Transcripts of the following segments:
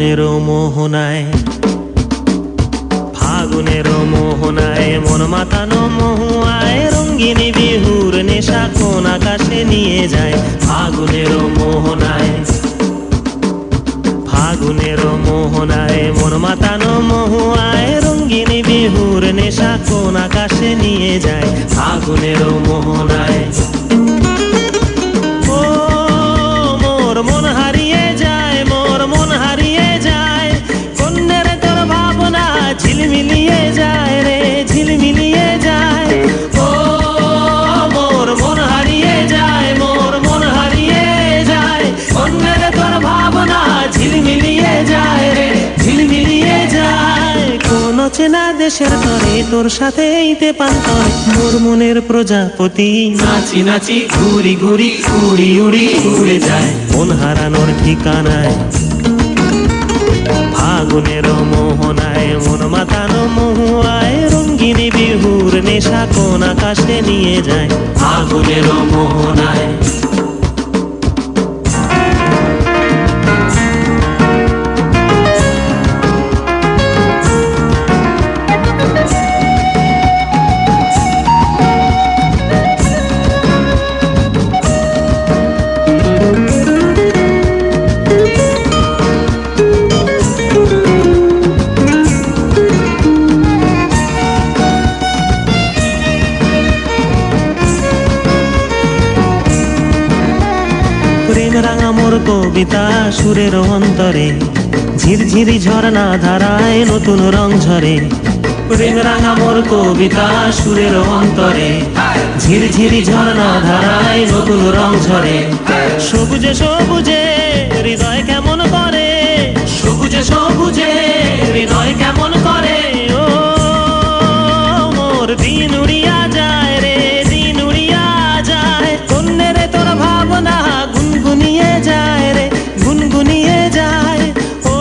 ফাগুনেরও মোহনায়, ফাগুনেরও মোহনায় মন মাতানো মহুয়ায় রঙ্গিনী বিহুর নেশা কোন আকাশে নিয়ে যায়। ফাগুনেরও মোহনায়, ফাগুনেরও মোহনায় মন মাতানো মহুয়ায় রঙ্গিনী বিহুর নেশা কোন আকাশে নিয়ে যায়। ফাগুনেরও মোহনায় ও মোর মন হারিয়ে যায়, মোর মন হারিয়ে যায়, কন্যের তোর ভাবনা ঝিলমিলিয়ে যায় রে, ঝিলমিলিয়ে যায়। ও মোর মন হারিয়ে যায়, মোর মন হারিয়ে যায়, কন্যের তোর ভাবনা ঝিলমিলিয়ে যায় রে, ঝিলমিলিয়ে যায়। কোন চেনা দেশের তরে তোর সাথে এইতে পান্তরে মোর মনের প্রজাপতি নাচি নাচি ঘুরি ঘুরি উড়ি উড়ি উড়ে যায় মন হারানোর ঠিকানায়। ফাগুনেরও মোহনায় মন মাতানো মহুয়ায় রঙ্গিনী বিহুর নেশা কোন আকাশে নিয়ে যায়। ফাগুনেরও মোহনায় প্রেম রাঙা মোর কবিতা সুরের অন্তরে ঝিরঝিরি ঝর্ণা ধারায় নতুন রং ঝরে। প্রেম রাঙা মোর কবিতা সুরের অন্তরে ঝিরঝিরি ঝর্ণা ধারায় নতুন রং ঝরে। সবুজে সবুজে হৃদয় কেমন করে, সবুজে সবুজে হৃদয় কেমন করে। ও মোর দিন উড়িয়া যায় রে, দিন উড়িয়া যায়, কন্যের তোর ভাবনা গুনগুনিয়ে যায় রে, গুনগুনিয়ে যায়। ও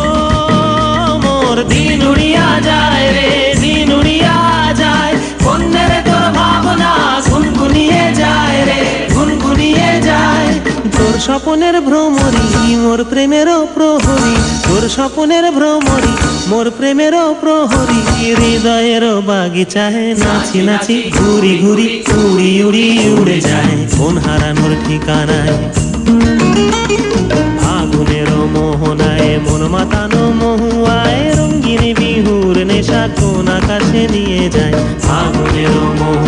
মোর দিন উড়িয়া যায় রে, দিন উড়িয়া যায়, কন্যের তোর ভাবনা গুনগুনিয়ে যায় রে, গুনগুনিয়ে যায়। তোর স্বপনের ভ্রমরি মোর প্রেমেরও প্রহরী, তোর স্বপনের ভ্রমরি মোর প্রেমেরও প্রহরী। হৃদয়েরও বাগিচায় নাচি নাচি ঘুরি ঘুরি উড়ি উড়ি উড়ে যায় মন হারানোর ঠিকানায়। ফাগুনেরও মোহনায় মন মাতানো মহুয়ায় রঙ্গিনী বিহুর নেশা কোন আকাশে নিয়ে যায়। ফাগুনেরও মোহনায়